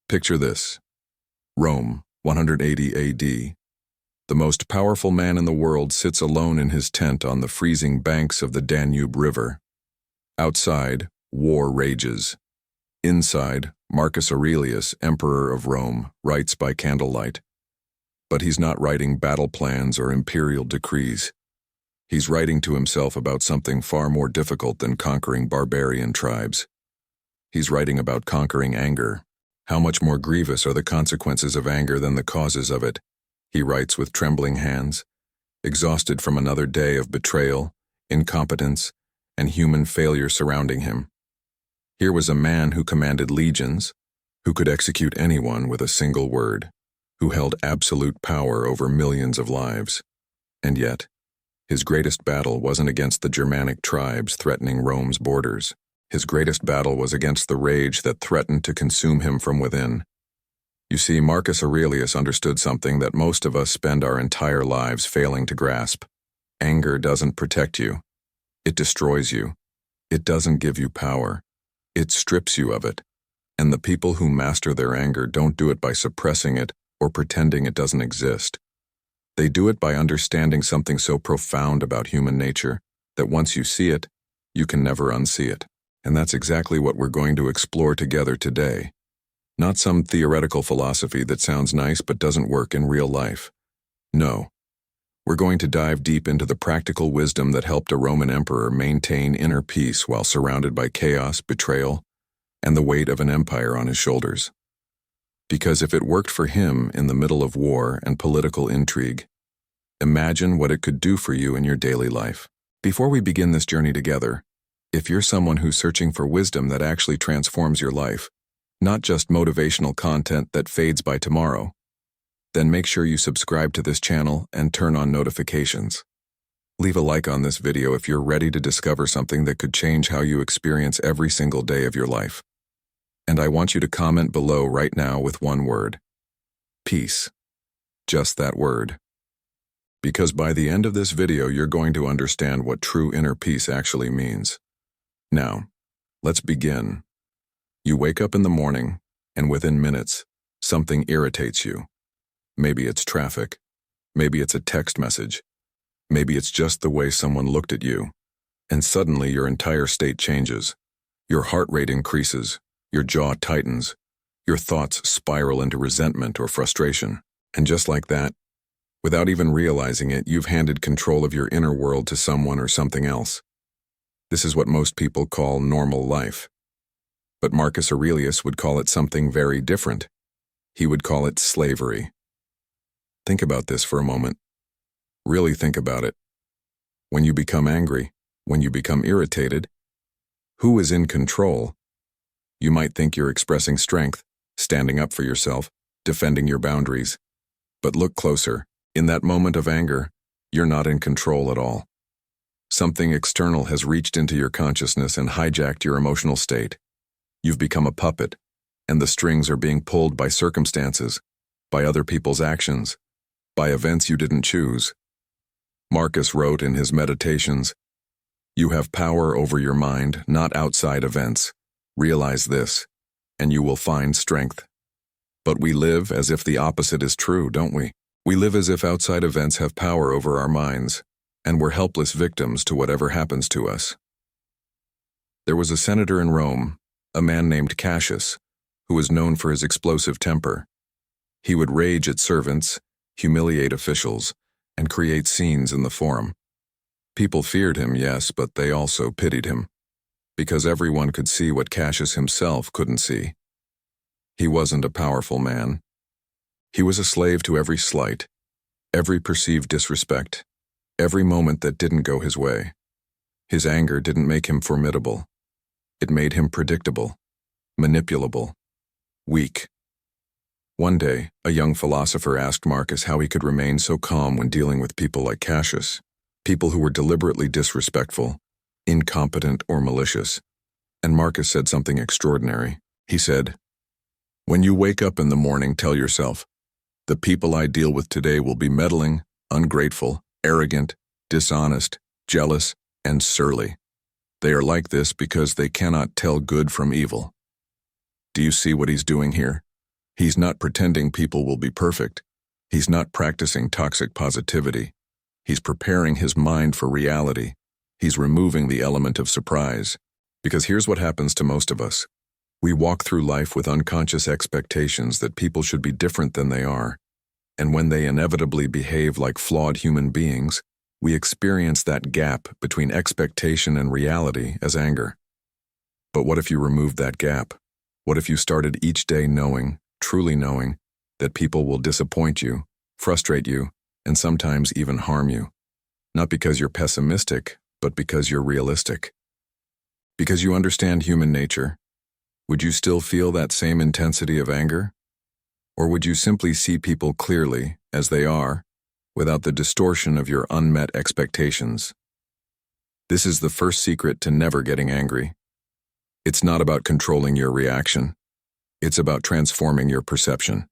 Picture this. Rome, 180 AD. The most powerful man in the world sits alone in his tent on the freezing banks of the Danube River. Outside, war rages. Inside, Marcus Aurelius, Emperor of Rome, writes by candlelight. But he's not writing battle plans or imperial decrees. He's writing to himself about something far more difficult than conquering barbarian tribes. He's writing about conquering anger. How much more grievous are the consequences of anger than the causes of it? He writes with trembling hands, exhausted from another day of betrayal, incompetence, and human failure surrounding him. Here was a man who commanded legions, who could execute anyone with a single word, who held absolute power over millions of lives. And yet, his greatest battle wasn't against the Germanic tribes threatening Rome's borders. His greatest battle was against the rage that threatened to consume him from within. You see, Marcus Aurelius understood something that most of us spend our entire lives failing to grasp. Anger doesn't protect you. It destroys you. It doesn't give you power. It strips you of it. And the people who master their anger don't do it by suppressing it or pretending it doesn't exist. They do it by understanding something so profound about human nature that once you see it, you can never unsee it. And that's exactly what we're going to explore together today. Not some theoretical philosophy that sounds nice but doesn't work in real life. No. We're going to dive deep into the practical wisdom that helped a Roman emperor maintain inner peace while surrounded by chaos, betrayal, and the weight of an empire on his shoulders. Because if it worked for him in the middle of war and political intrigue, imagine what it could do for you in your daily life. Before we begin this journey together, if you're someone who's searching for wisdom that actually transforms your life, not just motivational content that fades by tomorrow, then make sure you subscribe to this channel and turn on notifications. Leave a like on this video if you're ready to discover something that could change how you experience every single day of your life. And I want you to comment below right now with one word. Peace. Just that word. Because by the end of this video, you're going to understand what true inner peace actually means. Now, let's begin. You wake up in the morning, and within minutes, something irritates you. Maybe it's traffic. Maybe it's a text message. Maybe it's just the way someone looked at you. And suddenly your entire state changes. Your heart rate increases. Your jaw tightens. Your thoughts spiral into resentment or frustration. And just like that, without even realizing it, you've handed control of your inner world to someone or something else. This is what most people call normal life. But Marcus Aurelius would call it something very different. He would call it slavery. Think about this for a moment. Really think about it. When you become angry, when you become irritated, who is in control? You might think you're expressing strength, standing up for yourself, defending your boundaries. But look closer. In that moment of anger, you're not in control at all. Something external has reached into your consciousness and hijacked your emotional state. You've become a puppet, and the strings are being pulled by circumstances, by other people's actions, by events you didn't choose. Marcus wrote in his Meditations, "You have power over your mind, not outside events. Realize this, and you will find strength." But we live as if the opposite is true, don't we? We live as if outside events have power over our minds, and we're helpless victims to whatever happens to us. There was a senator in Rome, a man named Cassius, who was known for his explosive temper. He would rage at servants, humiliate officials, and create scenes in the forum. People feared him, yes, but they also pitied him, because everyone could see what Cassius himself couldn't see. He wasn't a powerful man. He was a slave to every slight, every perceived disrespect, every moment that didn't go his way. His anger didn't make him formidable. It made him predictable, manipulable, weak. One day, a young philosopher asked Marcus how he could remain so calm when dealing with people like Cassius, people who were deliberately disrespectful, incompetent, or malicious. And Marcus said something extraordinary. He said, "When you wake up in the morning, tell yourself, the people I deal with today will be meddling, ungrateful, arrogant, dishonest, jealous, and surly. They are like this because they cannot tell good from evil." Do you see what he's doing here? He's not pretending people will be perfect. He's not practicing toxic positivity. He's preparing his mind for reality. He's removing the element of surprise. Because here's what happens to most of us. We walk through life with unconscious expectations that people should be different than they are. And when they inevitably behave like flawed human beings, we experience that gap between expectation and reality as anger. But what if you removed that gap? What if you started each day knowing, truly knowing, that people will disappoint you, frustrate you, and sometimes even harm you? Not because you're pessimistic, but because you're realistic. Because you understand human nature. Would you still feel that same intensity of anger? Or would you simply see people clearly, as they are, without the distortion of your unmet expectations? This is the first secret to never getting angry. It's not about controlling your reaction. It's about transforming your perception.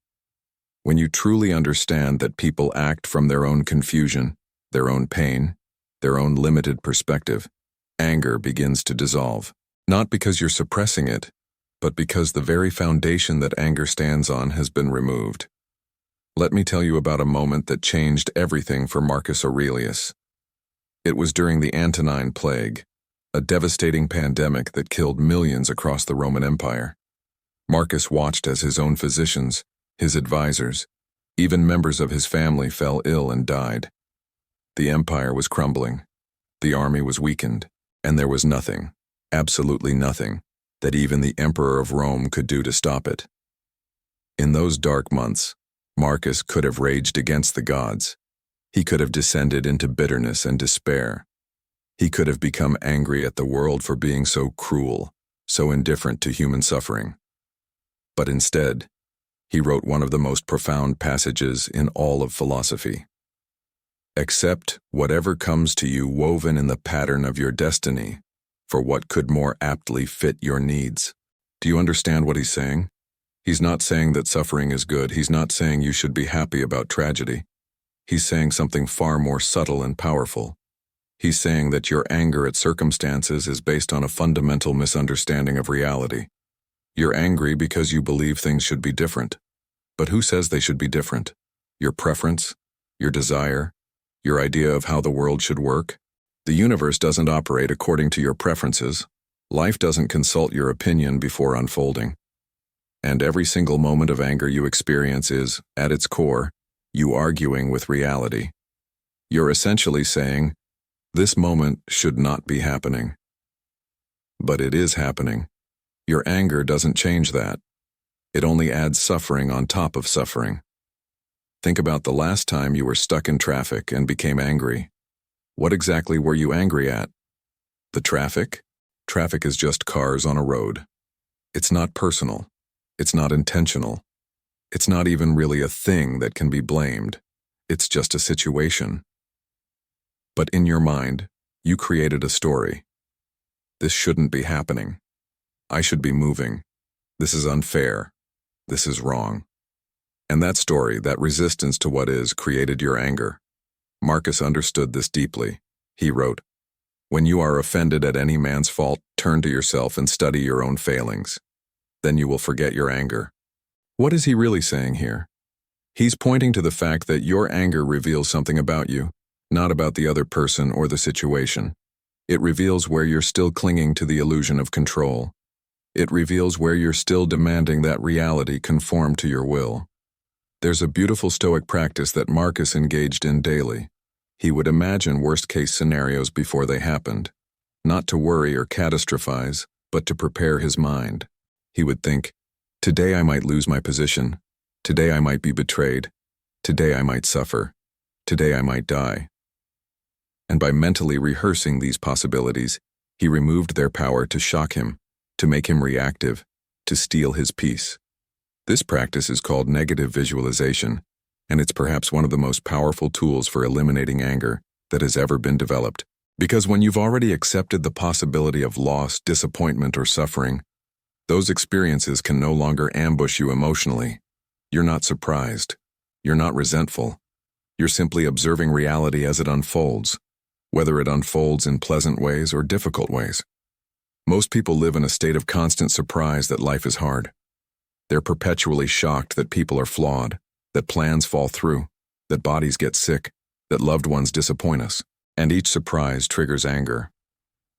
When you truly understand that people act from their own confusion, their own pain, their own limited perspective, anger begins to dissolve. Not because you're suppressing it, but because the very foundation that anger stands on has been removed. Let me tell you about a moment that changed everything for Marcus Aurelius. It was during the Antonine Plague, a devastating pandemic that killed millions across the Roman Empire. Marcus watched as his own physicians, his advisors, even members of his family fell ill and died. The empire was crumbling, the army was weakened, and there was nothing, absolutely nothing, that even the emperor of Rome could do to stop it. In those dark months, Marcus could have raged against the gods. He could have descended into bitterness and despair. He could have become angry at the world for being so cruel, so indifferent to human suffering. But instead, he wrote one of the most profound passages in all of philosophy. Accept whatever comes to you woven in the pattern of your destiny, for what could more aptly fit your needs. Do you understand what he's saying? He's not saying that suffering is good. He's not saying you should be happy about tragedy. He's saying something far more subtle and powerful. He's saying that your anger at circumstances is based on a fundamental misunderstanding of reality. You're angry because you believe things should be different. But who says they should be different? Your preference? Your desire? Your idea of how the world should work? The universe doesn't operate according to your preferences. Life doesn't consult your opinion before unfolding. And every single moment of anger you experience is, at its core, you arguing with reality. You're essentially saying, this moment should not be happening. But it is happening. Your anger doesn't change that. It only adds suffering on top of suffering. Think about the last time you were stuck in traffic and became angry. What exactly were you angry at? The traffic? Traffic is just cars on a road. It's not personal. It's not intentional. It's not even really a thing that can be blamed. It's just a situation. But in your mind, you created a story. This shouldn't be happening. I should be moving. This is unfair. This is wrong. And that story, that resistance to what is, created your anger. Marcus understood this deeply. He wrote, "When you are offended at any man's fault, turn to yourself and study your own failings. Then you will forget your anger." What is he really saying here? He's pointing to the fact that your anger reveals something about you, not about the other person or the situation. It reveals where you're still clinging to the illusion of control. It reveals where you're still demanding that reality conform to your will. There's a beautiful Stoic practice that Marcus engaged in daily. He would imagine worst-case scenarios before they happened, not to worry or catastrophize, but to prepare his mind. He would think, today I might lose my position. Today I might be betrayed. Today I might suffer. Today I might die. And by mentally rehearsing these possibilities, he removed their power to shock him, to make him reactive, to steal his peace. This practice is called negative visualization, and it's perhaps one of the most powerful tools for eliminating anger that has ever been developed. Because when you've already accepted the possibility of loss, disappointment, or suffering, those experiences can no longer ambush you emotionally. You're not surprised. You're not resentful. You're simply observing reality as it unfolds, whether it unfolds in pleasant ways or difficult ways. Most people live in a state of constant surprise that life is hard. They're perpetually shocked that people are flawed, that plans fall through, that bodies get sick, that loved ones disappoint us, and each surprise triggers anger.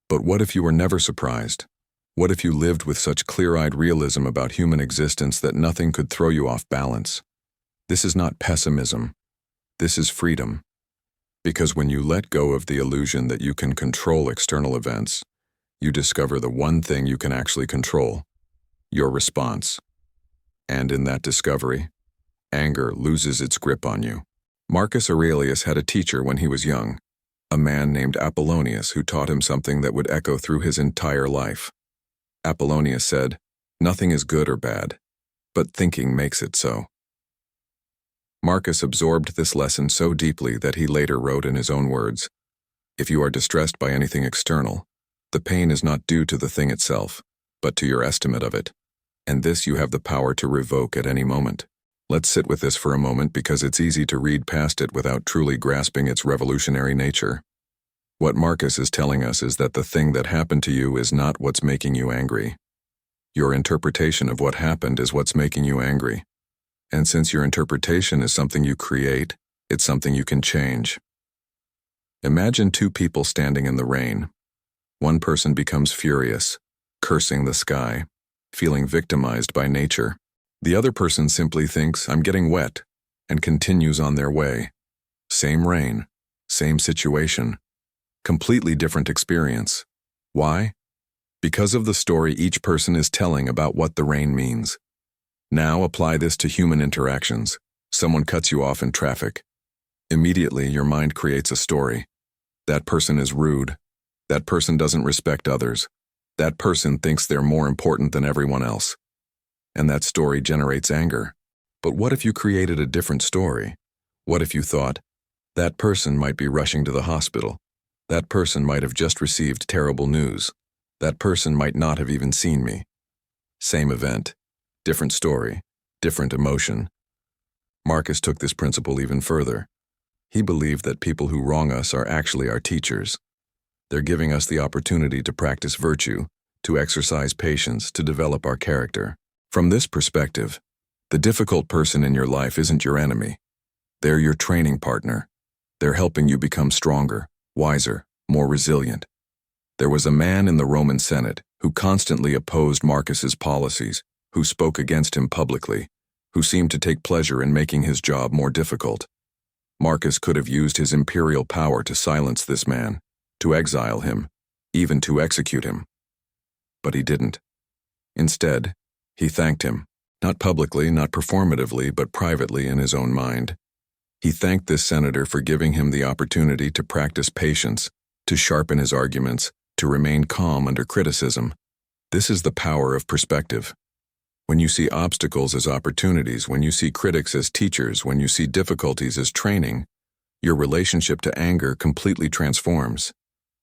But what if you were never surprised? What if you lived with such clear-eyed realism about human existence that nothing could throw you off balance? This is not pessimism. This is freedom. Because when you let go of the illusion that you can control external events, you discover the one thing you can actually control: your response. And in that discovery, anger loses its grip on you. Marcus Aurelius had a teacher when he was young, a man named Apollonius who taught him something that would echo through his entire life. Apollonius said, "Nothing is good or bad, but thinking makes it so." Marcus absorbed this lesson so deeply that he later wrote in his own words, "If you are distressed by anything external, the pain is not due to the thing itself, but to your estimate of it, and this you have the power to revoke at any moment." Let's sit with this for a moment because it's easy to read past it without truly grasping its revolutionary nature. What Marcus is telling us is that the thing that happened to you is not what's making you angry. Your interpretation of what happened is what's making you angry. And since your interpretation is something you create, it's something you can change. Imagine two people standing in the rain. One person becomes furious, cursing the sky, feeling victimized by nature. The other person simply thinks, "I'm getting wet," and continues on their way. Same rain, same situation, completely different experience. Why? Because of the story each person is telling about what the rain means. Now apply this to human interactions. Someone cuts you off in traffic. Immediately, your mind creates a story. That person is rude. That person doesn't respect others. That person thinks they're more important than everyone else. And that story generates anger. But what if you created a different story? What if you thought, that person might be rushing to the hospital? That person might have just received terrible news. That person might not have even seen me. Same event, different story, different emotion. Marcus took this principle even further. He believed that people who wrong us are actually our teachers. They're giving us the opportunity to practice virtue, to exercise patience, to develop our character. From this perspective, the difficult person in your life isn't your enemy. They're your training partner. They're helping you become stronger, wiser, more resilient. There was a man in the Roman Senate who constantly opposed Marcus's policies, who spoke against him publicly, who seemed to take pleasure in making his job more difficult. Marcus could have used his imperial power to silence this man, to exile him, even to execute him. But he didn't. Instead, he thanked him, not publicly, not performatively, but privately in his own mind. He thanked this senator for giving him the opportunity to practice patience, to sharpen his arguments, to remain calm under criticism. This is the power of perspective. When you see obstacles as opportunities, when you see critics as teachers, when you see difficulties as training, your relationship to anger completely transforms.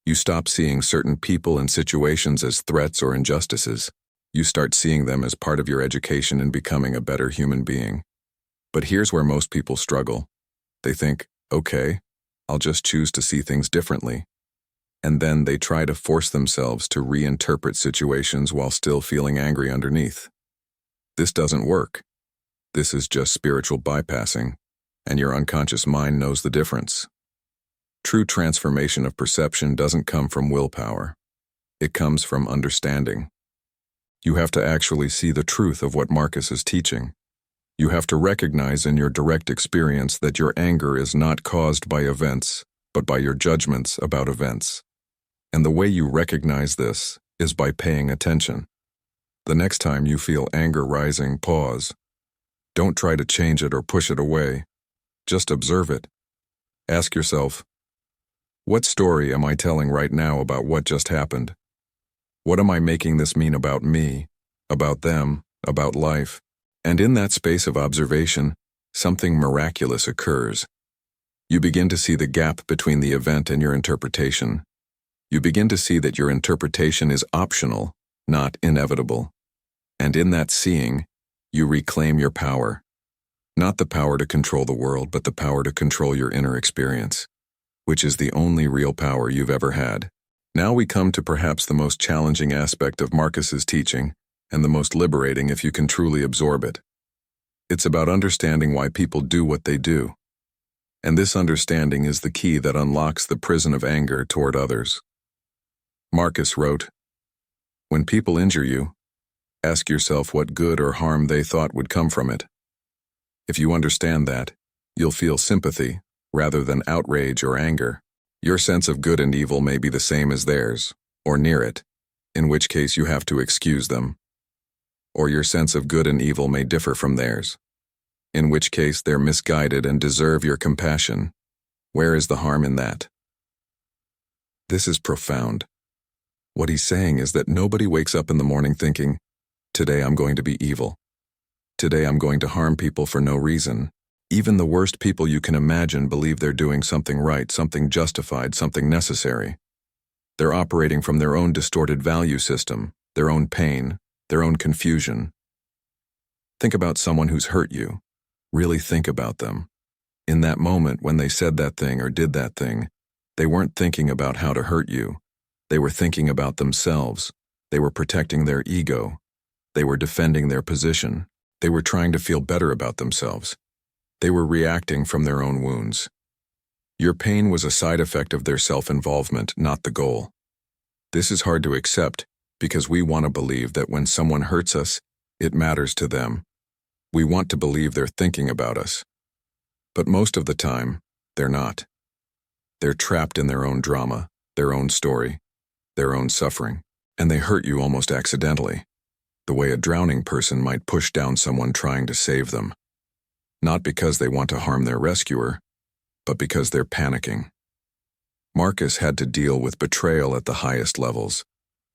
You stop seeing certain people and situations as threats or injustices. You start seeing them as part of your education in becoming a better human being. But here's where most people struggle. They think, okay, I'll just choose to see things differently. And then they try to force themselves to reinterpret situations while still feeling angry underneath. This doesn't work. This is just spiritual bypassing, and your unconscious mind knows the difference. True transformation of perception doesn't come from willpower. It comes from understanding. You have to actually see the truth of what Marcus is teaching. You have to recognize in your direct experience that your anger is not caused by events, but by your judgments about events. And the way you recognize this is by paying attention. The next time you feel anger rising, pause. Don't try to change it or push it away. Just observe it. Ask yourself, what story am I telling right now about what just happened? What am I making this mean about me, about them, about life? And in that space of observation, something miraculous occurs. You begin to see the gap between the event and your interpretation. You begin to see that your interpretation is optional, not inevitable. And in that seeing, you reclaim your power. Not the power to control the world, but the power to control your inner experience, which is the only real power you've ever had. Now we come to perhaps the most challenging aspect of Marcus's teaching, and the most liberating if you can truly absorb it. It's about understanding why people do what they do. And this understanding is the key that unlocks the prison of anger toward others. Marcus wrote, "When people injure you, ask yourself what good or harm they thought would come from it. If you understand that, you'll feel sympathy rather than outrage or anger. Your sense of good and evil may be the same as theirs, or near it, in which case you have to excuse them. Or your sense of good and evil may differ from theirs, in which case they're misguided and deserve your compassion. Where is the harm in that?" This is profound. What he's saying is that nobody wakes up in the morning thinking, "Today I'm going to be evil. Today I'm going to harm people for no reason." Even the worst people you can imagine believe they're doing something right, something justified, something necessary. They're operating from their own distorted value system, their own pain, their own confusion. Think about someone who's hurt you. Really think about them. In that moment when they said that thing or did that thing, they weren't thinking about how to hurt you. They were thinking about themselves. They were protecting their ego. They were defending their position. They were trying to feel better about themselves. They were reacting from their own wounds. Your pain was a side effect of their self-involvement, not the goal. This is hard to accept because we want to believe that when someone hurts us, it matters to them. We want to believe they're thinking about us. But most of the time, they're not. They're trapped in their own drama, their own story, their own suffering, and they hurt you almost accidentally, the way a drowning person might push down someone trying to save them. Not because they want to harm their rescuer, but because they're panicking. Marcus had to deal with betrayal at the highest levels,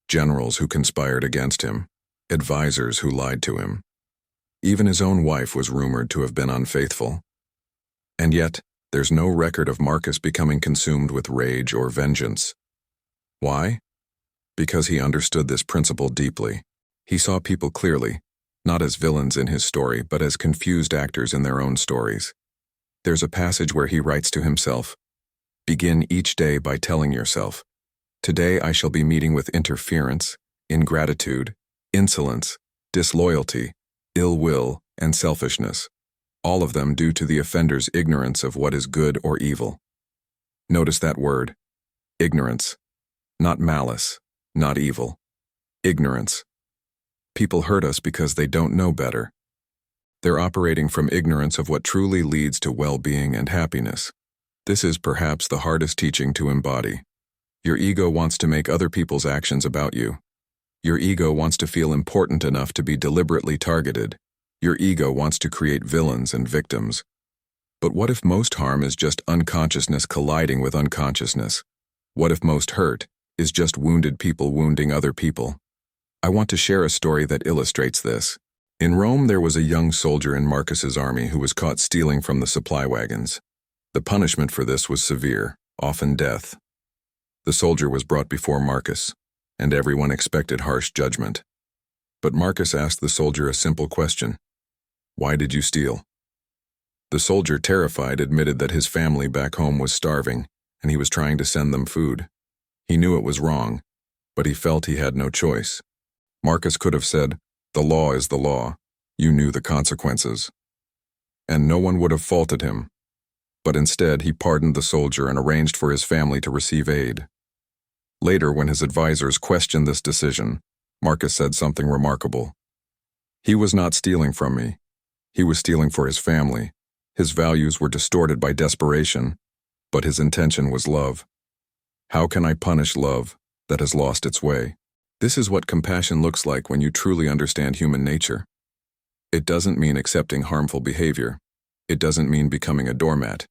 generals who conspired against him, advisors who lied to him. Even his own wife was rumored to have been unfaithful. And yet, there's no record of Marcus becoming consumed with rage or vengeance. Why? Because he understood this principle deeply. He saw people clearly, not as villains in his story, but as confused actors in their own stories. There's a passage where he writes to himself, "Begin each day by telling yourself, 'Today I shall be meeting with interference, ingratitude, insolence, disloyalty, ill will, and selfishness, all of them due to the offender's ignorance of what is good or evil.'" Notice that word, ignorance, not malice, not evil. Ignorance. People hurt us because they don't know better. They're operating from ignorance of what truly leads to well-being and happiness. This is perhaps the hardest teaching to embody. Your ego wants to make other people's actions about you. Your ego wants to feel important enough to be deliberately targeted. Your ego wants to create villains and victims. But what if most harm is just unconsciousness colliding with unconsciousness? What if most hurt is just wounded people wounding other people? I want to share a story that illustrates this. In Rome, there was a young soldier in Marcus's army who was caught stealing from the supply wagons. The punishment for this was severe, often death. The soldier was brought before Marcus, and everyone expected harsh judgment. But Marcus asked the soldier a simple question: "Why did you steal?" The soldier, terrified, admitted that his family back home was starving, and he was trying to send them food. He knew it was wrong, but he felt he had no choice. Marcus could have said, "The law is the law. You knew the consequences." And no one would have faulted him. But instead, he pardoned the soldier and arranged for his family to receive aid. Later, when his advisors questioned this decision, Marcus said something remarkable. "He was not stealing from me. He was stealing for his family. His values were distorted by desperation, but his intention was love. How can I punish love that has lost its way?" This is what compassion looks like when you truly understand human nature. It doesn't mean accepting harmful behavior. It doesn't mean becoming a doormat.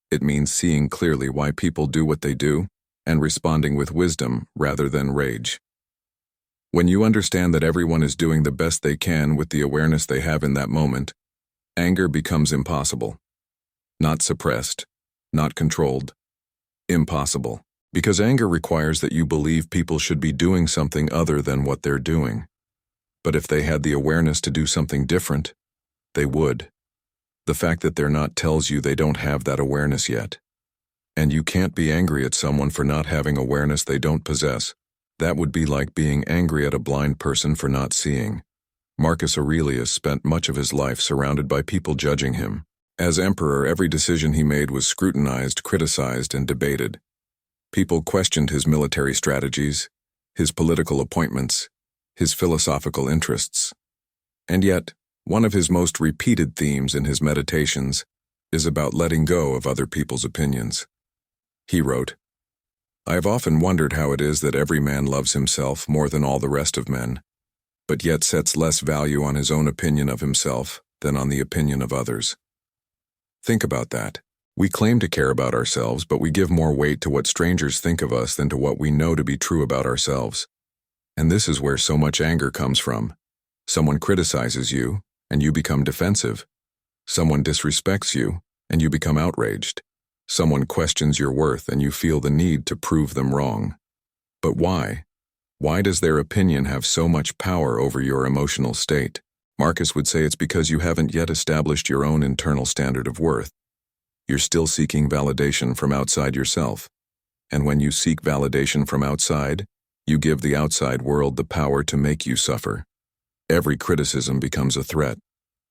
It means seeing clearly why people do what they do and responding with wisdom rather than rage. When you understand that everyone is doing the best they can with the awareness they have in that moment, anger becomes impossible. Not suppressed, not controlled. Impossible. Because anger requires that you believe people should be doing something other than what they're doing. But if they had the awareness to do something different, they would. The fact that they're not tells you they don't have that awareness yet. And you can't be angry at someone for not having awareness they don't possess. That would be like being angry at a blind person for not seeing. Marcus Aurelius spent much of his life surrounded by people judging him. As emperor, every decision he made was scrutinized, criticized, and debated. People questioned his military strategies, his political appointments, his philosophical interests. And yet, one of his most repeated themes in his meditations is about letting go of other people's opinions. He wrote, "I have often wondered how it is that every man loves himself more than all the rest of men, but yet sets less value on his own opinion of himself than on the opinion of others." Think about that. We claim to care about ourselves, but we give more weight to what strangers think of us than to what we know to be true about ourselves. And this is where so much anger comes from. Someone criticizes you, and you become defensive. Someone disrespects you, and you become outraged. Someone questions your worth, and you feel the need to prove them wrong. But why? Why does their opinion have so much power over your emotional state? Marcus would say it's because you haven't yet established your own internal standard of worth. You're still seeking validation from outside yourself. And when you seek validation from outside, you give the outside world the power to make you suffer. Every criticism becomes a threat.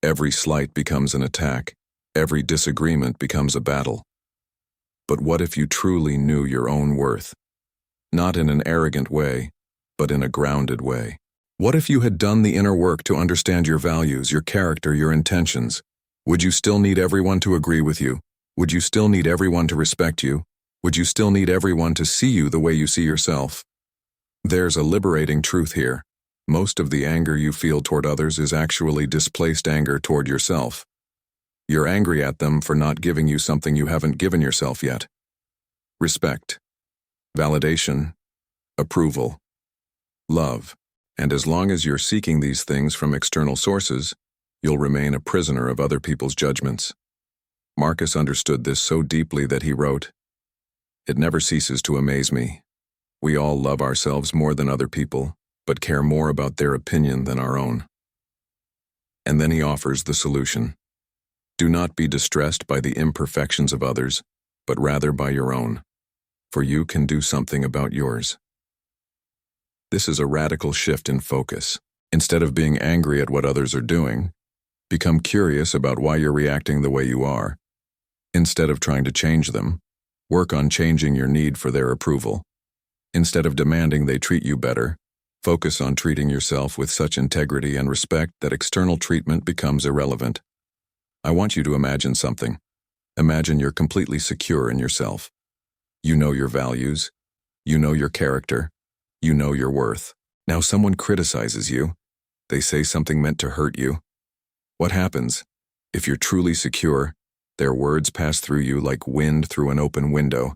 Every slight becomes an attack. Every disagreement becomes a battle. But what if you truly knew your own worth? Not in an arrogant way, but in a grounded way. What if you had done the inner work to understand your values, your character, your intentions? Would you still need everyone to agree with you? Would you still need everyone to respect you? Would you still need everyone to see you the way you see yourself? There's a liberating truth here. Most of the anger you feel toward others is actually displaced anger toward yourself. You're angry at them for not giving you something you haven't given yourself yet. Respect, validation, approval, love. And as long as you're seeking these things from external sources, you'll remain a prisoner of other people's judgments. Marcus understood this so deeply that he wrote, "It never ceases to amaze me. We all love ourselves more than other people, but care more about their opinion than our own." And then he offers the solution. Do not be distressed by the imperfections of others, but rather by your own, for you can do something about yours. This is a radical shift in focus. Instead of being angry at what others are doing, become curious about why you're reacting the way you are. Instead of trying to change them, work on changing your need for their approval. Instead of demanding they treat you better, focus on treating yourself with such integrity and respect that external treatment becomes irrelevant. I want you to imagine something. Imagine you're completely secure in yourself. You know your values. You know your character. You know your worth. Now someone criticizes you. They say something meant to hurt you. What happens? If you're truly secure, their words pass through you like wind through an open window.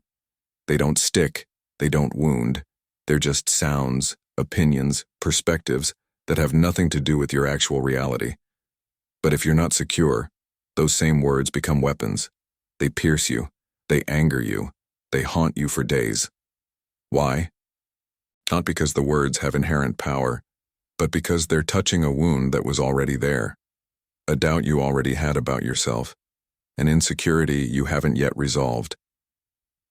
They don't stick. They don't wound. They're just sounds, opinions, perspectives that have nothing to do with your actual reality. But if you're not secure, those same words become weapons. They pierce you. They anger you. They haunt you for days. Why? Not because the words have inherent power, but because they're touching a wound that was already there, a doubt you already had about yourself, an insecurity you haven't yet resolved.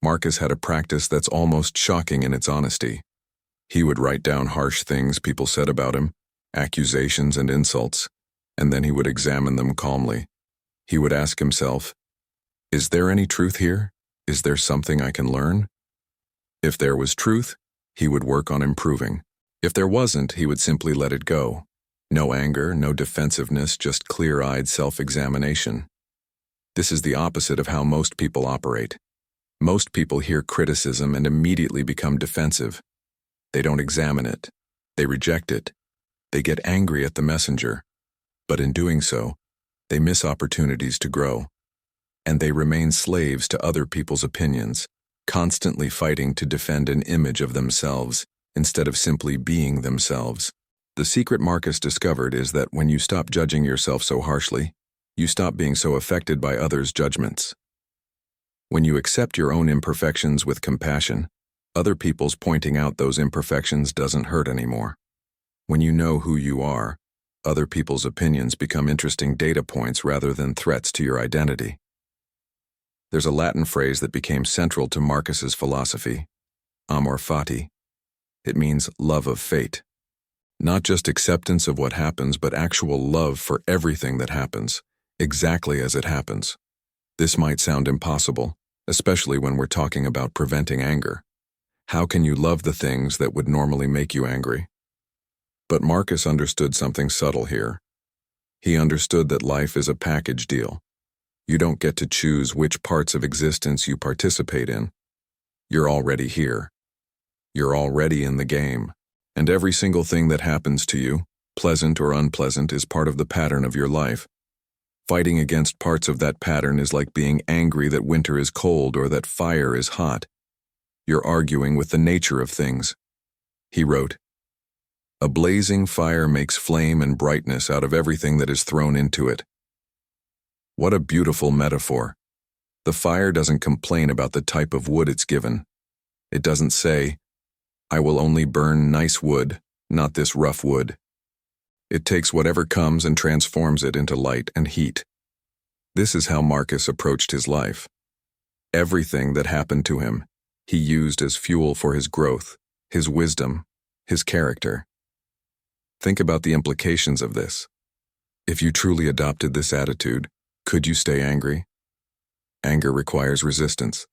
Marcus had a practice that's almost shocking in its honesty. He would write down harsh things people said about him, accusations and insults, and then he would examine them calmly. He would ask himself, is there any truth here? Is there something I can learn? If there was truth, he would work on improving. If there wasn't, he would simply let it go. No anger, no defensiveness, just clear-eyed self-examination. This is the opposite of how most people operate. Most people hear criticism and immediately become defensive. They don't examine it. They reject it. They get angry at the messenger. But in doing so, they miss opportunities to grow. And they remain slaves to other people's opinions, constantly fighting to defend an image of themselves instead of simply being themselves. The secret Marcus discovered is that when you stop judging yourself so harshly, you stop being so affected by others' judgments. When you accept your own imperfections with compassion, other people's pointing out those imperfections doesn't hurt anymore. When you know who you are, other people's opinions become interesting data points rather than threats to your identity. There's a Latin phrase that became central to Marcus's philosophy, amor fati. It means love of fate. Not just acceptance of what happens, but actual love for everything that happens, exactly as it happens. This might sound impossible, especially when we're talking about preventing anger. How can you love the things that would normally make you angry? But Marcus understood something subtle here. He understood that life is a package deal. You don't get to choose which parts of existence you participate in. You're already here. You're already in the game. And every single thing that happens to you, pleasant or unpleasant, is part of the pattern of your life. Fighting against parts of that pattern is like being angry that winter is cold or that fire is hot. You're arguing with the nature of things. He wrote, "A blazing fire makes flame and brightness out of everything that is thrown into it." What a beautiful metaphor. The fire doesn't complain about the type of wood it's given. It doesn't say, "I will only burn nice wood, not this rough wood." It takes whatever comes and transforms it into light and heat. This is how Marcus approached his life. Everything that happened to him, he used as fuel for his growth, his wisdom, his character. Think about the implications of this. If you truly adopted this attitude, could you stay angry? Anger requires resistance.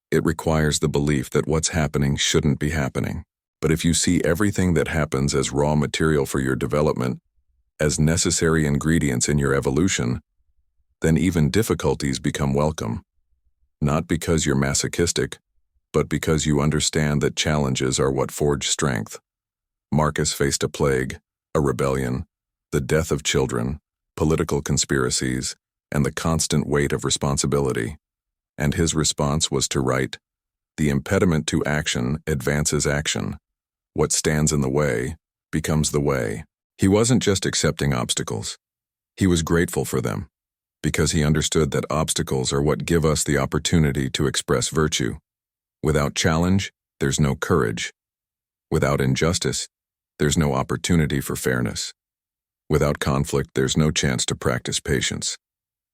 It requires the belief that what's happening shouldn't be happening. But if you see everything that happens as raw material for your development, as necessary ingredients in your evolution, then even difficulties become welcome. Not because you're masochistic, but because you understand that challenges are what forge strength. Marcus faced a plague, a rebellion, the death of children, political conspiracies, and the constant weight of responsibility. And his response was to write, "The impediment to action advances action. What stands in the way becomes the way." He wasn't just accepting obstacles. He was grateful for them, because he understood that obstacles are what give us the opportunity to express virtue. Without challenge, there's no courage. Without injustice, there's no opportunity for fairness. Without conflict, there's no chance to practice patience.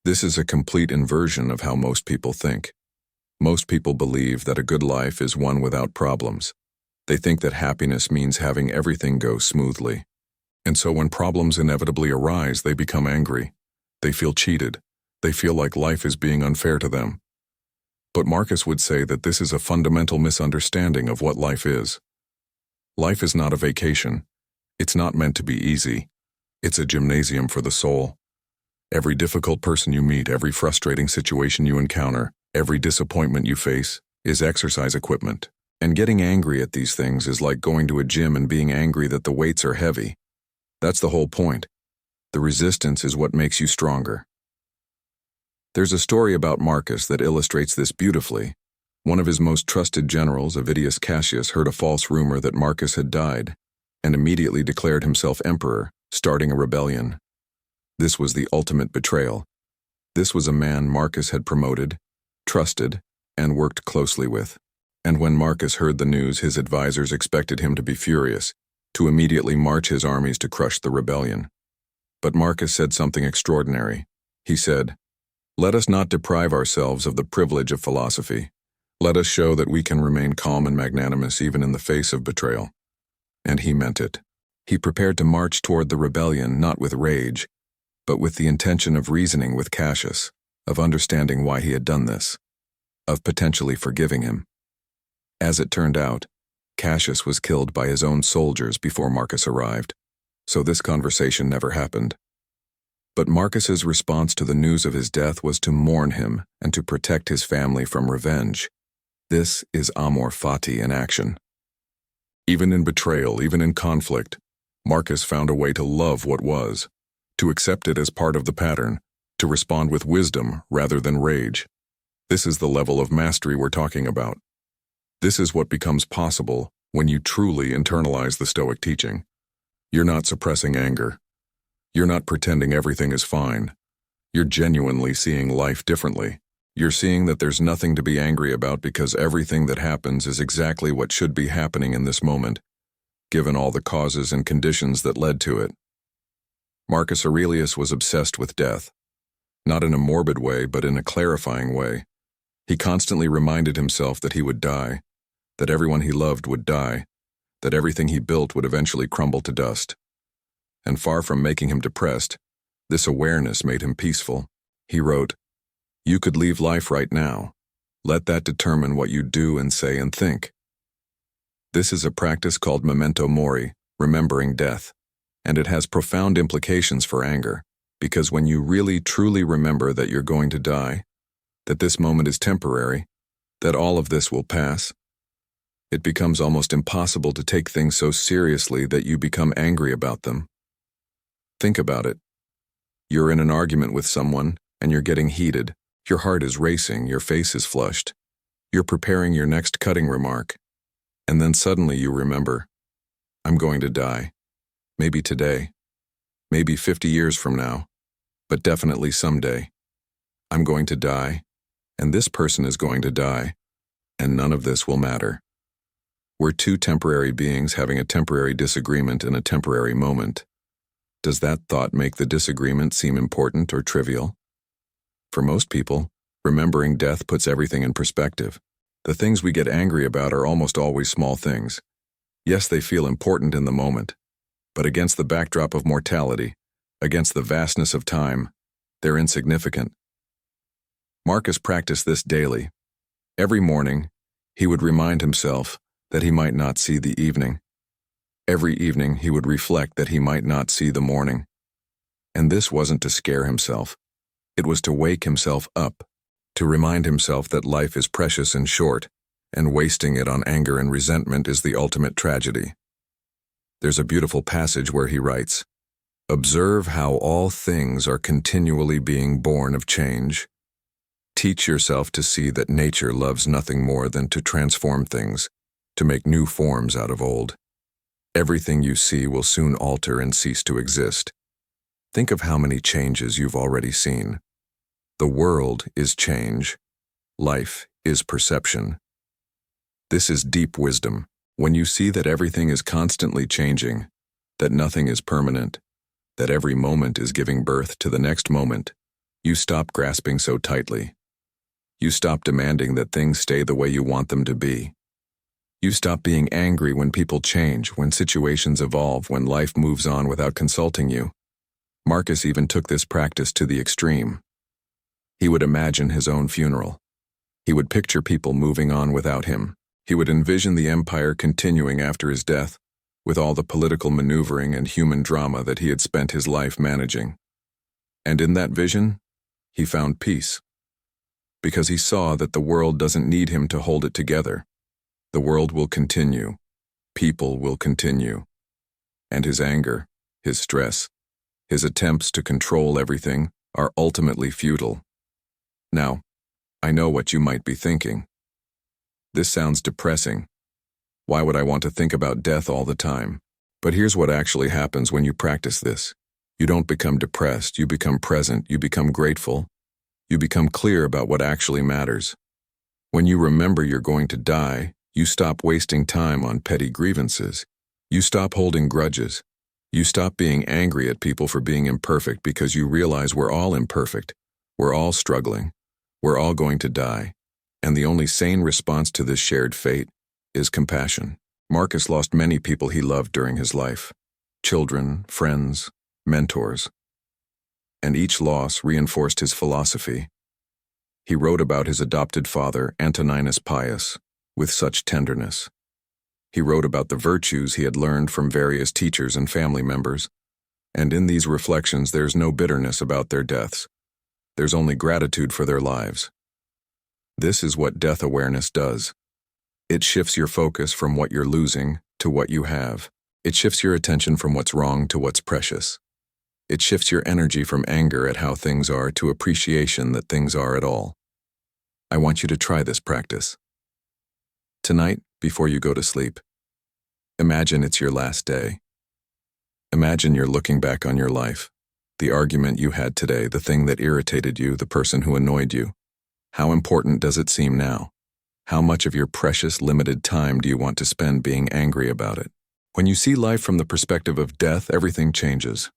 This is a complete inversion of how most people think. Most people believe that a good life is one without problems. They think that happiness means having everything go smoothly. And so when problems inevitably arise, they become angry. They feel cheated. They feel like life is being unfair to them. But Marcus would say that this is a fundamental misunderstanding of what life is. Life is not a vacation. It's not meant to be easy. It's a gymnasium for the soul. Every difficult person you meet, every frustrating situation you encounter, every disappointment you face is exercise equipment. And getting angry at these things is like going to a gym and being angry that the weights are heavy. That's the whole point. The resistance is what makes you stronger. There's a story about Marcus that illustrates this beautifully. One of his most trusted generals, Avidius Cassius, heard a false rumor that Marcus had died, and immediately declared himself emperor, starting a rebellion. This was the ultimate betrayal. This was a man Marcus had promoted, trusted, and worked closely with. And when Marcus heard the news, his advisors expected him to be furious, to immediately march his armies to crush the rebellion. But Marcus said something extraordinary. He said, "Let us not deprive ourselves of the privilege of philosophy. Let us show that we can remain calm and magnanimous even in the face of betrayal." And he meant it. He prepared to march toward the rebellion not with rage, but with the intention of reasoning with Cassius, of understanding why he had done this, of potentially forgiving him. As it turned out, Cassius was killed by his own soldiers before Marcus arrived, so this conversation never happened. But Marcus's response to the news of his death was to mourn him and to protect his family from revenge. This is amor fati in action. Even in betrayal, even in conflict, Marcus found a way to love what was, to accept it as part of the pattern, to respond with wisdom rather than rage. This is the level of mastery we're talking about. This is what becomes possible when you truly internalize the Stoic teaching. You're not suppressing anger. You're not pretending everything is fine. You're genuinely seeing life differently. You're seeing that there's nothing to be angry about because everything that happens is exactly what should be happening in this moment, given all the causes and conditions that led to it. Marcus Aurelius was obsessed with death, not in a morbid way, but in a clarifying way. He constantly reminded himself that he would die, that everyone he loved would die, that everything he built would eventually crumble to dust. And far from making him depressed, this awareness made him peaceful. He wrote, "You could leave life right now. Let that determine what you do and say and think." This is a practice called memento mori, remembering death, and it has profound implications for anger, because when you really truly remember that you're going to die, that this moment is temporary, that all of this will pass, it becomes almost impossible to take things so seriously that you become angry about them. Think about it. You're in an argument with someone, and you're getting heated. Your heart is racing, your face is flushed. You're preparing your next cutting remark. And then suddenly you remember, I'm going to die. Maybe today. Maybe 50 years from now. But definitely someday. I'm going to die, and this person is going to die, and none of this will matter. We're two temporary beings having a temporary disagreement in a temporary moment. Does that thought make the disagreement seem important or trivial? For most people, remembering death puts everything in perspective. The things we get angry about are almost always small things. Yes, they feel important in the moment, but against the backdrop of mortality, against the vastness of time, they're insignificant. Marcus practiced this daily. Every morning, he would remind himself that he might not see the evening. Every evening, he would reflect that he might not see the morning. And this wasn't to scare himself. It was to wake himself up, to remind himself that life is precious and short, and wasting it on anger and resentment is the ultimate tragedy. There's a beautiful passage where he writes, "Observe how all things are continually being born of change. Teach yourself to see that nature loves nothing more than to transform things, to make new forms out of old. Everything you see will soon alter and cease to exist. Think of how many changes you've already seen. The world is change. Life is perception." This is deep wisdom. When you see that everything is constantly changing, that nothing is permanent, that every moment is giving birth to the next moment, you stop grasping so tightly. You stop demanding that things stay the way you want them to be. You stop being angry when people change, when situations evolve, when life moves on without consulting you. Marcus even took this practice to the extreme. He would imagine his own funeral. He would picture people moving on without him. He would envision the empire continuing after his death, with all the political maneuvering and human drama that he had spent his life managing. And in that vision, he found peace. Because he saw that the world doesn't need him to hold it together. The world will continue. People will continue. And his anger, his stress, his attempts to control everything are ultimately futile. Now, I know what you might be thinking. This sounds depressing. Why would I want to think about death all the time? But here's what actually happens when you practice this. You don't become depressed, you become present, you become grateful. You become clear about what actually matters. When you remember you're going to die, you stop wasting time on petty grievances. You stop holding grudges. You stop being angry at people for being imperfect because you realize we're all imperfect. We're all struggling. We're all going to die. And the only sane response to this shared fate is compassion. Marcus lost many people he loved during his life. Children, friends, mentors. And each loss reinforced his philosophy. He wrote about his adopted father, Antoninus Pius, with such tenderness. He wrote about the virtues he had learned from various teachers and family members. And in these reflections, there's no bitterness about their deaths. There's only gratitude for their lives. This is what death awareness does. It shifts your focus from what you're losing to what you have. It shifts your attention from what's wrong to what's precious. It shifts your energy from anger at how things are to appreciation that things are at all. I want you to try this practice. Tonight, before you go to sleep, imagine it's your last day. Imagine you're looking back on your life, the argument you had today, the thing that irritated you, the person who annoyed you. How important does it seem now? How much of your precious, limited time do you want to spend being angry about it? When you see life from the perspective of death, everything changes.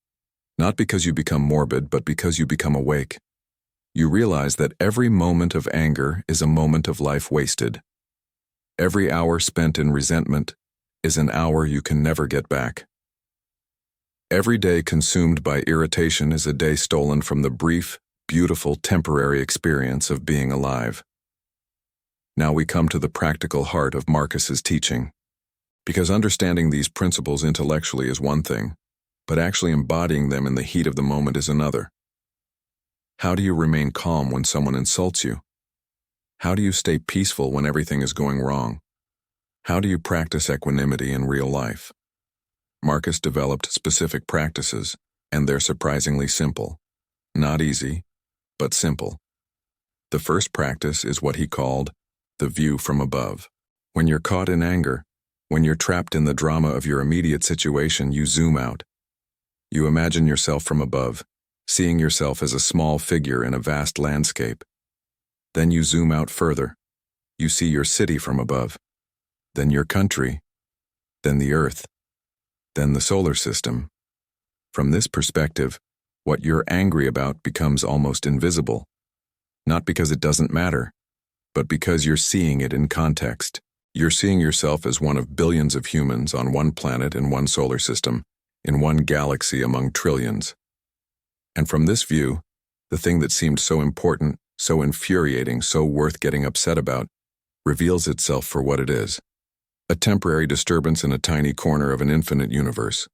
Not because you become morbid, but because you become awake. You realize that every moment of anger is a moment of life wasted. Every hour spent in resentment is an hour you can never get back. Every day consumed by irritation is a day stolen from the brief, beautiful, temporary experience of being alive. Now we come to the practical heart of Marcus's teaching. Because understanding these principles intellectually is one thing, but actually embodying them in the heat of the moment is another. How do you remain calm when someone insults you? How do you stay peaceful when everything is going wrong? How do you practice equanimity in real life? Marcus developed specific practices, and they're surprisingly simple. Not easy, but simple. The first practice is what he called the view from above. When you're caught in anger, when you're trapped in the drama of your immediate situation, you zoom out. You imagine yourself from above, seeing yourself as a small figure in a vast landscape. Then you zoom out further. You see your city from above, then your country, then the earth, then the solar system. From this perspective, what you're angry about becomes almost invisible, not because it doesn't matter, but because you're seeing it in context. You're seeing yourself as one of billions of humans on one planet in one solar system, in one galaxy among trillions. And from this view, the thing that seemed so important, so infuriating, so worth getting upset about, reveals itself for what it is: a temporary disturbance in a tiny corner of an infinite universe.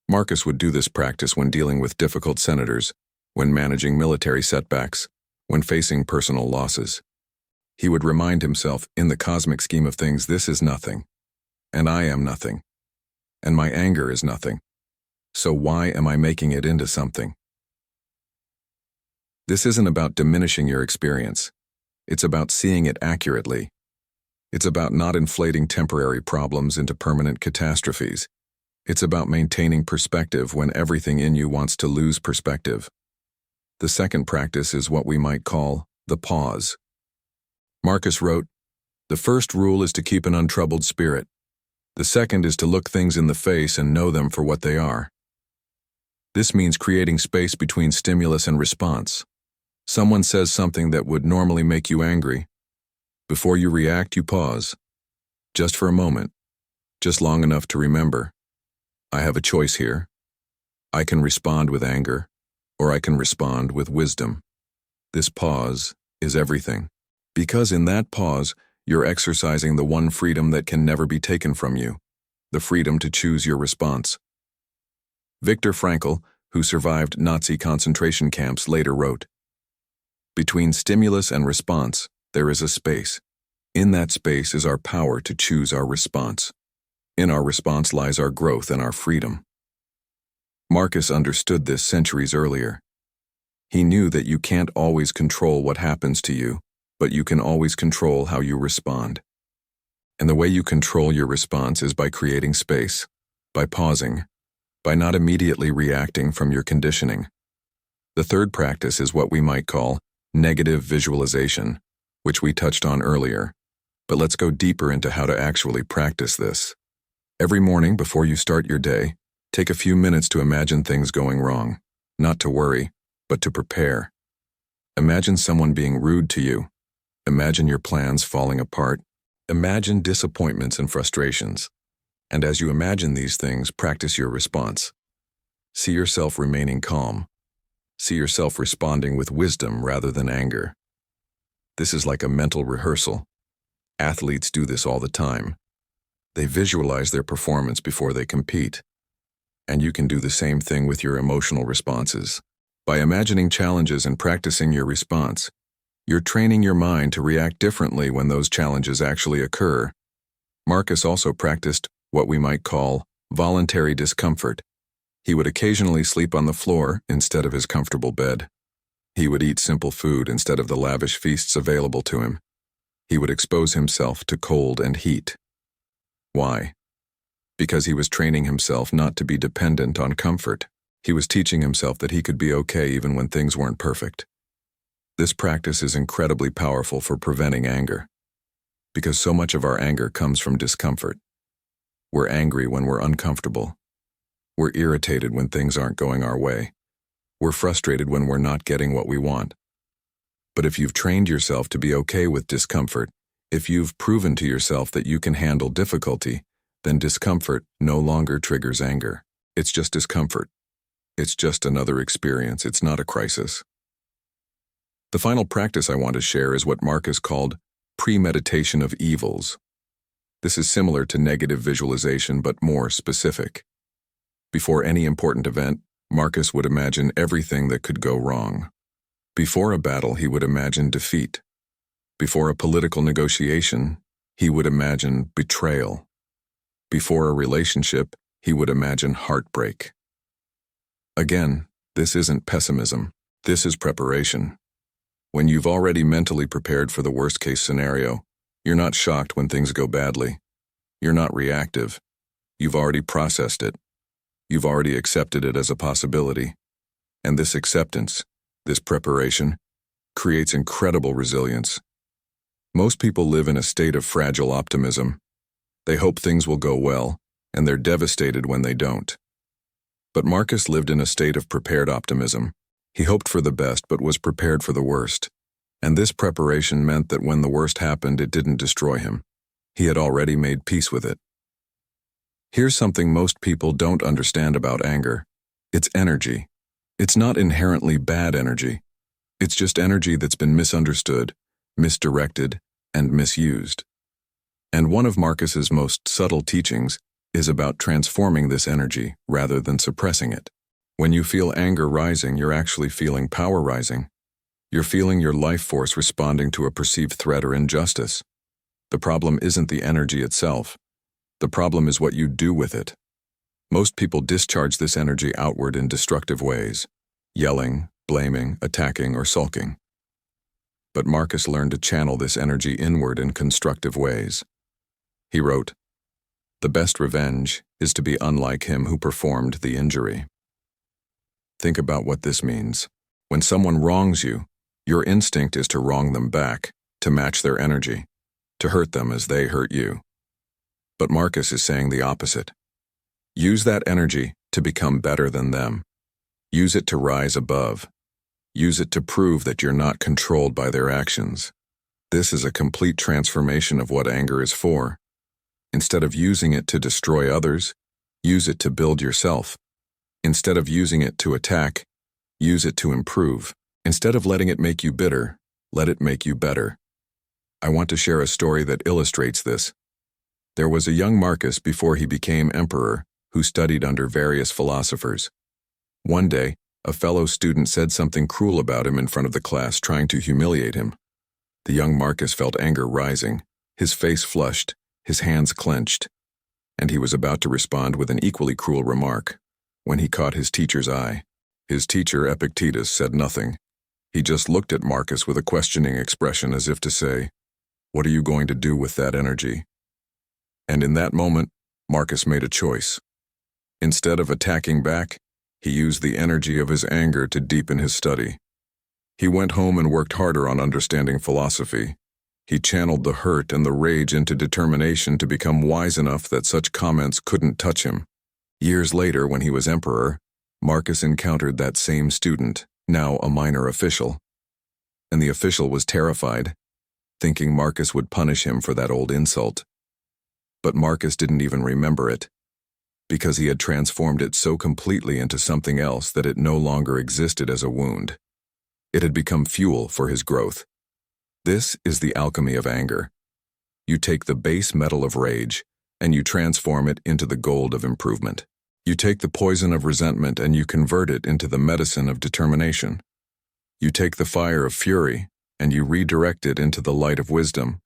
Marcus would do this practice when dealing with difficult senators, when managing military setbacks, when facing personal losses. He would remind himself, in the cosmic scheme of things, this is nothing, and I am nothing, and my anger is nothing. So why am I making it into something? This isn't about diminishing your experience. It's about seeing it accurately. It's about not inflating temporary problems into permanent catastrophes. It's about maintaining perspective when everything in you wants to lose perspective. The second practice is what we might call the pause. Marcus wrote, "The first rule is to keep an untroubled spirit. The second is to look things in the face and know them for what they are." This means creating space between stimulus and response. Someone says something that would normally make you angry. Before you react, you pause. Just for a moment. Just long enough to remember, I have a choice here. I can respond with anger, or I can respond with wisdom. This pause is everything. Because in that pause, you're exercising the one freedom that can never be taken from you, the freedom to choose your response. Viktor Frankl, who survived Nazi concentration camps, later wrote, "Between stimulus and response, there is a space. In that space is our power to choose our response. In our response lies our growth and our freedom." Marcus understood this centuries earlier. He knew that you can't always control what happens to you, but you can always control how you respond. And the way you control your response is by creating space, by pausing, by not immediately reacting from your conditioning. The third practice is what we might call negative visualization, which we touched on earlier. But let's go deeper into how to actually practice this. Every morning before you start your day, take a few minutes to imagine things going wrong, not to worry, but to prepare. Imagine someone being rude to you. Imagine your plans falling apart. Imagine disappointments and frustrations. And as you imagine these things, practice your response. See yourself remaining calm. See yourself responding with wisdom rather than anger. This is like a mental rehearsal. Athletes do this all the time. They visualize their performance before they compete. And you can do the same thing with your emotional responses. By imagining challenges and practicing your response, you're training your mind to react differently when those challenges actually occur. Marcus also practiced what we might call voluntary discomfort. He would occasionally sleep on the floor instead of his comfortable bed. He would eat simple food instead of the lavish feasts available to him. He would expose himself to cold and heat. Why? Because he was training himself not to be dependent on comfort. He was teaching himself that he could be okay even when things weren't perfect. This practice is incredibly powerful for preventing anger, because so much of our anger comes from discomfort. We're angry when we're uncomfortable. We're irritated when things aren't going our way. We're frustrated when we're not getting what we want. But if you've trained yourself to be okay with discomfort, if you've proven to yourself that you can handle difficulty, then discomfort no longer triggers anger. It's just discomfort. It's just another experience. It's not a crisis. The final practice I want to share is what Marcus called premeditation of evils. This is similar to negative visualization, but more specific. Before any important event, Marcus would imagine everything that could go wrong. Before a battle, he would imagine defeat. Before a political negotiation, he would imagine betrayal. Before a relationship, he would imagine heartbreak. Again, this isn't pessimism. This is preparation. When you've already mentally prepared for the worst-case scenario, you're not shocked when things go badly. You're not reactive. You've already processed it. You've already accepted it as a possibility. And this acceptance, this preparation, creates incredible resilience. Most people live in a state of fragile optimism. They hope things will go well, and they're devastated when they don't. But Marcus lived in a state of prepared optimism. He hoped for the best but was prepared for the worst. And this preparation meant that when the worst happened, it didn't destroy him. He had already made peace with it. Here's something most people don't understand about anger. It's energy. It's not inherently bad energy. It's just energy that's been misunderstood, misdirected, and misused. And one of Marcus's most subtle teachings is about transforming this energy rather than suppressing it. When you feel anger rising, you're actually feeling power rising. You're feeling your life force responding to a perceived threat or injustice. The problem isn't the energy itself. The problem is what you do with it. Most people discharge this energy outward in destructive ways, yelling, blaming, attacking, or sulking. But Marcus learned to channel this energy inward in constructive ways. He wrote, "The best revenge is to be unlike him who performed the injury." Think about what this means. When someone wrongs you, your instinct is to wrong them back, to match their energy, to hurt them as they hurt you. But Marcus is saying the opposite. Use that energy to become better than them. Use it to rise above. Use it to prove that you're not controlled by their actions. This is a complete transformation of what anger is for. Instead of using it to destroy others, use it to build yourself. Instead of using it to attack, use it to improve. Instead of letting it make you bitter, let it make you better. I want to share a story that illustrates this. There was a young Marcus before he became emperor who studied under various philosophers. One day, a fellow student said something cruel about him in front of the class, trying to humiliate him. The young Marcus felt anger rising, his face flushed, his hands clenched, and he was about to respond with an equally cruel remark when he caught his teacher's eye. His teacher, Epictetus, said nothing. He just looked at Marcus with a questioning expression as if to say, "What are you going to do with that energy?" And in that moment, Marcus made a choice. Instead of attacking back, he used the energy of his anger to deepen his study. He went home and worked harder on understanding philosophy. He channeled the hurt and the rage into determination to become wise enough that such comments couldn't touch him. Years later, when he was emperor, Marcus encountered that same student, now a minor official. And the official was terrified, thinking Marcus would punish him for that old insult. But Marcus didn't even remember it, because he had transformed it so completely into something else that it no longer existed as a wound. It had become fuel for his growth. This is the alchemy of anger. You take the base metal of rage, and you transform it into the gold of improvement. You take the poison of resentment and you convert it into the medicine of determination. You take the fire of fury and you redirect it into the light of wisdom.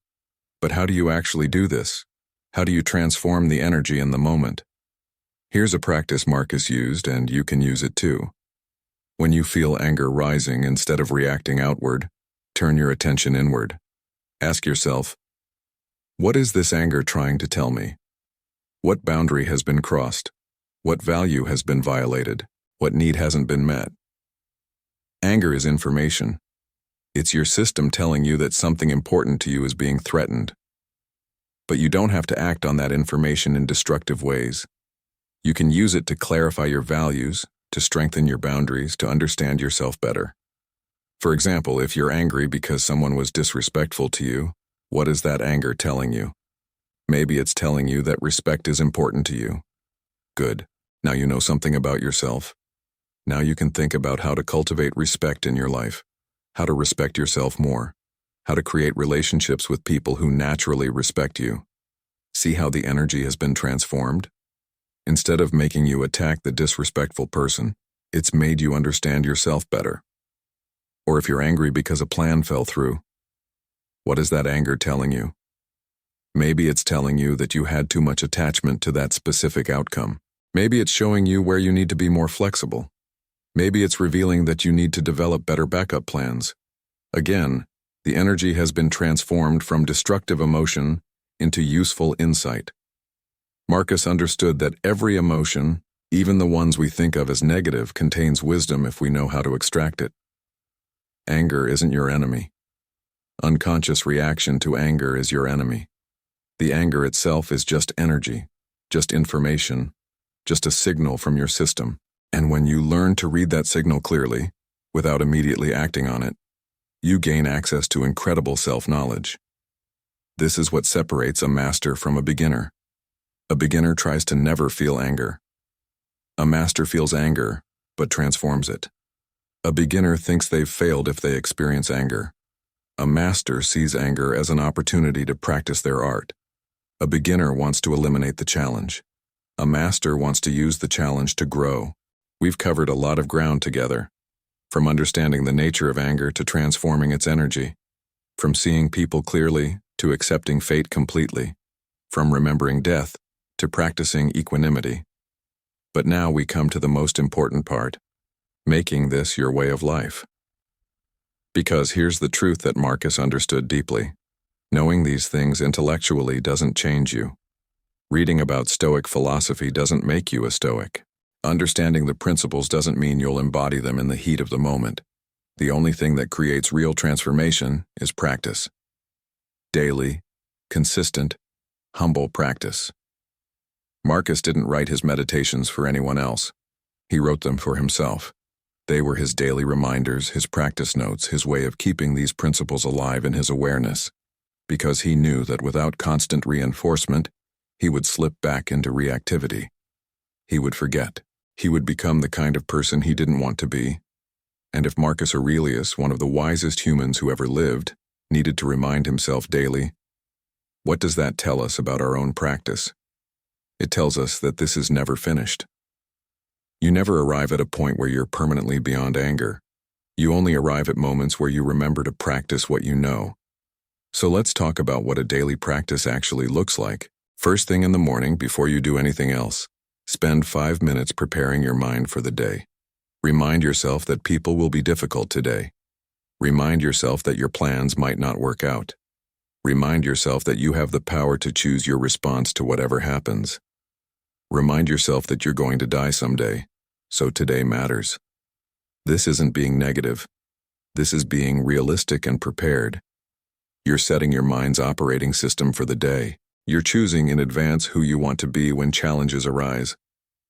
But how do you actually do this? How do you transform the energy in the moment? Here's a practice Marcus used, and you can use it too. When you feel anger rising, instead of reacting outward, turn your attention inward. Ask yourself, what is this anger trying to tell me? What boundary has been crossed? What value has been violated? What need hasn't been met? Anger is information. It's your system telling you that something important to you is being threatened. But you don't have to act on that information in destructive ways. You can use it to clarify your values, to strengthen your boundaries, to understand yourself better. For example, if you're angry because someone was disrespectful to you, what is that anger telling you? Maybe it's telling you that respect is important to you. Good. Now you know something about yourself. Now you can think about how to cultivate respect in your life, how to respect yourself more, how to create relationships with people who naturally respect you. See how the energy has been transformed? Instead of making you attack the disrespectful person, it's made you understand yourself better. Or if you're angry because a plan fell through, what is that anger telling you? Maybe it's telling you that you had too much attachment to that specific outcome. Maybe it's showing you where you need to be more flexible. Maybe it's revealing that you need to develop better backup plans. Again, the energy has been transformed from destructive emotion into useful insight. Marcus understood that every emotion, even the ones we think of as negative, contains wisdom if we know how to extract it. Anger isn't your enemy. Unconscious reaction to anger is your enemy. The anger itself is just energy, just information, just a signal from your system. And when you learn to read that signal clearly, without immediately acting on it, you gain access to incredible self-knowledge. This is what separates a master from a beginner. A beginner tries to never feel anger. A master feels anger, but transforms it. A beginner thinks they've failed if they experience anger. A master sees anger as an opportunity to practice their art. A beginner wants to eliminate the challenge. A master wants to use the challenge to grow. We've covered a lot of ground together, from understanding the nature of anger to transforming its energy, from seeing people clearly to accepting fate completely, from remembering death to practicing equanimity. But now we come to the most important part, making this your way of life. Because here's the truth that Marcus understood deeply. Knowing these things intellectually doesn't change you. Reading about Stoic philosophy doesn't make you a Stoic. Understanding the principles doesn't mean you'll embody them in the heat of the moment. The only thing that creates real transformation is practice. Daily, consistent, humble practice. Marcus didn't write his meditations for anyone else. He wrote them for himself. They were his daily reminders, his practice notes, his way of keeping these principles alive in his awareness. Because he knew that without constant reinforcement, he would slip back into reactivity. He would forget. He would become the kind of person he didn't want to be. And if Marcus Aurelius, one of the wisest humans who ever lived, needed to remind himself daily, what does that tell us about our own practice? It tells us that this is never finished. You never arrive at a point where you're permanently beyond anger. You only arrive at moments where you remember to practice what you know. So let's talk about what a daily practice actually looks like. First thing in the morning, before you do anything else, spend 5 minutes preparing your mind for the day. Remind yourself that people will be difficult today. Remind yourself that your plans might not work out. Remind yourself that you have the power to choose your response to whatever happens. Remind yourself that you're going to die someday, so today matters. This isn't being negative. This is being realistic and prepared. You're setting your mind's operating system for the day. You're choosing in advance who you want to be when challenges arise.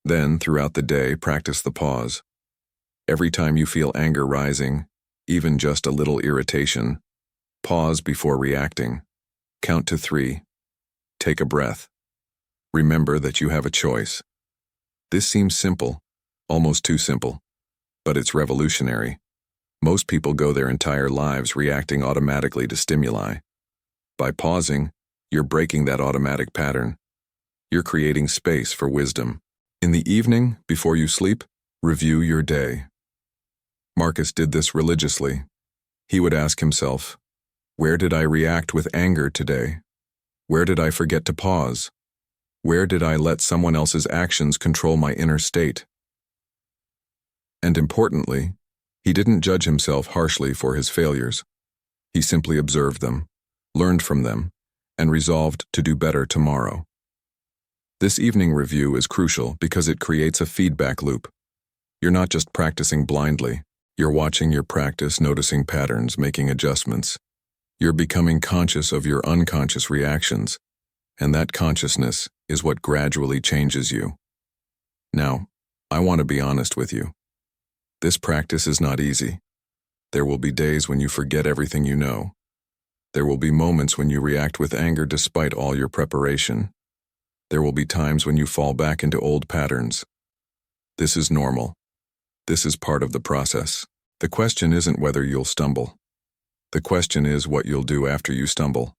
Then, throughout the day, practice the pause. Every time you feel anger rising, even just a little irritation, pause before reacting. Count to 3. Take a breath. Remember that you have a choice. This seems simple, almost too simple, but it's revolutionary. Most people go their entire lives reacting automatically to stimuli. By pausing, you're breaking that automatic pattern. You're creating space for wisdom. In the evening, before you sleep, review your day. Marcus did this religiously. He would ask himself, where did I react with anger today? Where did I forget to pause? Where did I let someone else's actions control my inner state? And importantly, he didn't judge himself harshly for his failures. He simply observed them, learned from them, and resolved to do better tomorrow. This evening review is crucial because it creates a feedback loop. You're not just practicing blindly. You're watching your practice, noticing patterns, making adjustments. You're becoming conscious of your unconscious reactions, and that consciousness is what gradually changes you. Now, I want to be honest with you. This practice is not easy. There will be days when you forget everything you know. There will be moments when you react with anger despite all your preparation. There will be times when you fall back into old patterns. This is normal. This is part of the process. The question isn't whether you'll stumble. The question is what you'll do after you stumble.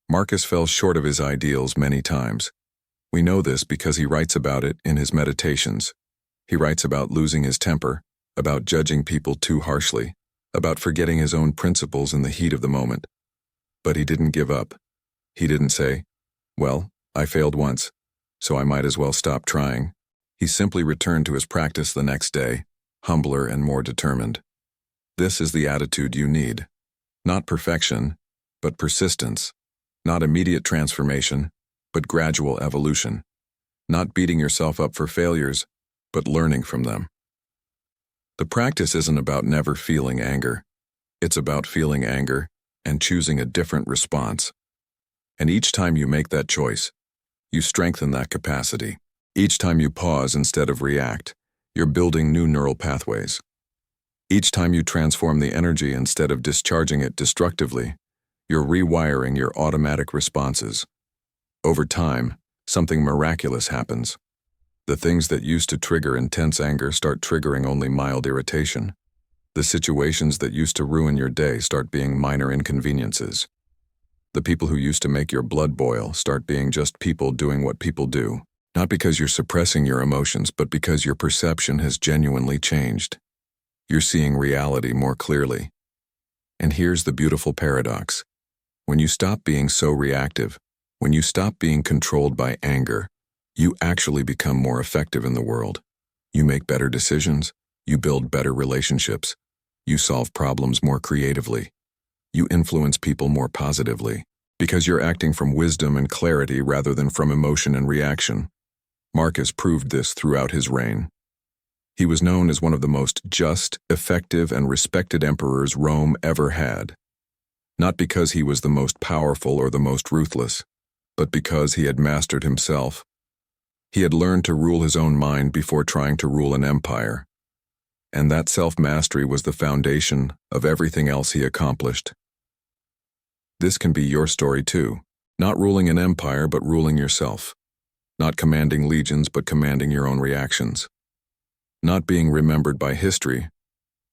Marcus fell short of his ideals many times. We know this because he writes about it in his meditations. He writes about losing his temper, about judging people too harshly, about forgetting his own principles in the heat of the moment. But he didn't give up. He didn't say, "Well, I failed once, so I might as well stop trying." He simply returned to his practice the next day, humbler and more determined. This is the attitude you need. Not perfection, but persistence. Not immediate transformation, but gradual evolution. Not beating yourself up for failures, but learning from them. The practice isn't about never feeling anger. It's about feeling anger and choosing a different response. And each time you make that choice, you strengthen that capacity. Each time you pause instead of react, you're building new neural pathways. Each time you transform the energy instead of discharging it destructively, you're rewiring your automatic responses. Over time, something miraculous happens. The things that used to trigger intense anger start triggering only mild irritation. The situations that used to ruin your day start being minor inconveniences. The people who used to make your blood boil start being just people doing what people do. Not because you're suppressing your emotions, but because your perception has genuinely changed. You're seeing reality more clearly. And here's the beautiful paradox. When you stop being so reactive, when you stop being controlled by anger, you actually become more effective in the world. You make better decisions, you build better relationships, you solve problems more creatively, you influence people more positively, because you're acting from wisdom and clarity rather than from emotion and reaction. Marcus proved this throughout his reign. He was known as one of the most just, effective, and respected emperors Rome ever had. Not because he was the most powerful or the most ruthless, but because he had mastered himself. He had learned to rule his own mind before trying to rule an empire. And that self-mastery was the foundation of everything else he accomplished. This can be your story too. Not ruling an empire, but ruling yourself. Not commanding legions, but commanding your own reactions. Not being remembered by history,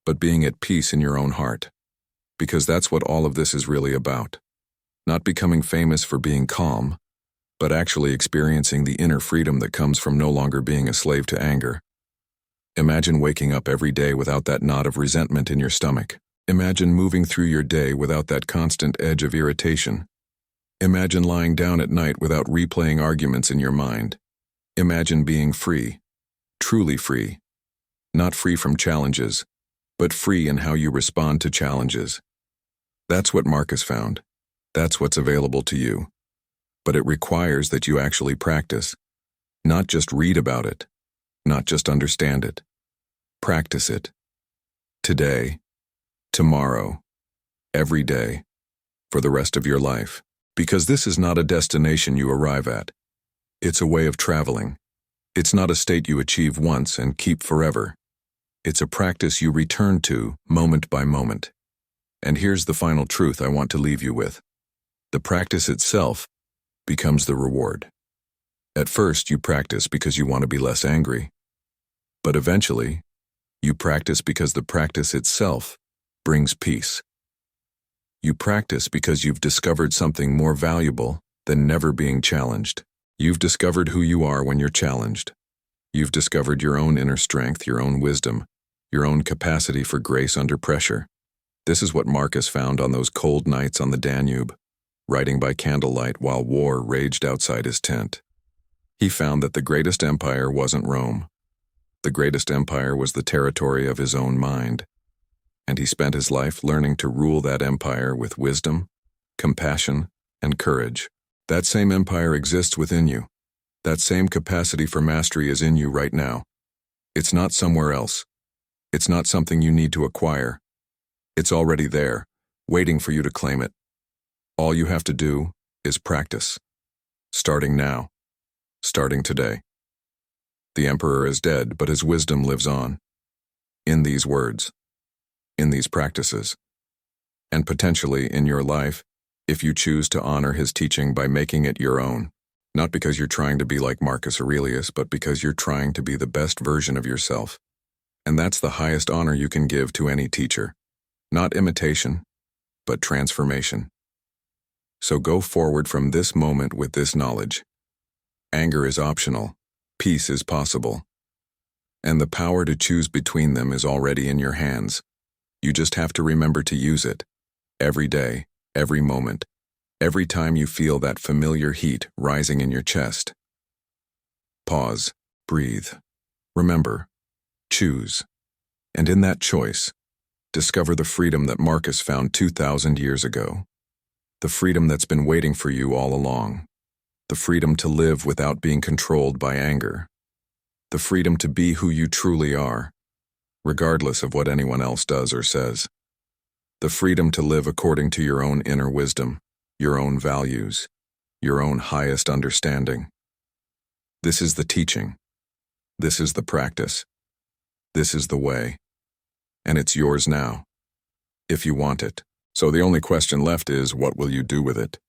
but being at peace in your own heart. Because that's what all of this is really about. Not becoming famous for being calm, but actually experiencing the inner freedom that comes from no longer being a slave to anger. Imagine waking up every day without that knot of resentment in your stomach. Imagine moving through your day without that constant edge of irritation. Imagine lying down at night without replaying arguments in your mind. Imagine being free, truly free. Not free from challenges, but free in how you respond to challenges. That's what Marcus found. That's what's available to you. But it requires that you actually practice. Not just read about it. Not just understand it. Practice it. Today, tomorrow, every day, for the rest of your life. Because this is not a destination you arrive at. It's a way of traveling. It's not a state you achieve once and keep forever. It's a practice you return to moment by moment. And here's the final truth I want to leave you with. The practice itself becomes the reward. At first, you practice because you want to be less angry. But eventually, you practice because the practice itself brings peace. You practice because you've discovered something more valuable than never being challenged. You've discovered who you are when you're challenged. You've discovered your own inner strength, your own wisdom, your own capacity for grace under pressure. This is what Marcus found on those cold nights on the Danube, writing by candlelight while war raged outside his tent. He found that the greatest empire wasn't Rome. The greatest empire was the territory of his own mind. And he spent his life learning to rule that empire with wisdom, compassion, and courage. That same empire exists within you. That same capacity for mastery is in you right now. It's not somewhere else. It's not something you need to acquire. It's already there, waiting for you to claim it. All you have to do is practice. Starting now. Starting today. The emperor is dead, but his wisdom lives on. In these words. In these practices. And potentially in your life, if you choose to honor his teaching by making it your own, not because you're trying to be like Marcus Aurelius, but because you're trying to be the best version of yourself. And that's the highest honor you can give to any teacher. Not imitation, but transformation. So go forward from this moment with this knowledge. Anger is optional. Peace is possible. And the power to choose between them is already in your hands. You just have to remember to use it. Every day, every moment, every time you feel that familiar heat rising in your chest. Pause, breathe. Remember, choose. And in that choice, discover the freedom that Marcus found 2,000 years ago. The freedom that's been waiting for you all along. The freedom to live without being controlled by anger. The freedom to be who you truly are, regardless of what anyone else does or says. The freedom to live according to your own inner wisdom, your own values, your own highest understanding. This is the teaching. This is the practice. This is the way. And it's yours now, if you want it. So the only question left is, what will you do with it?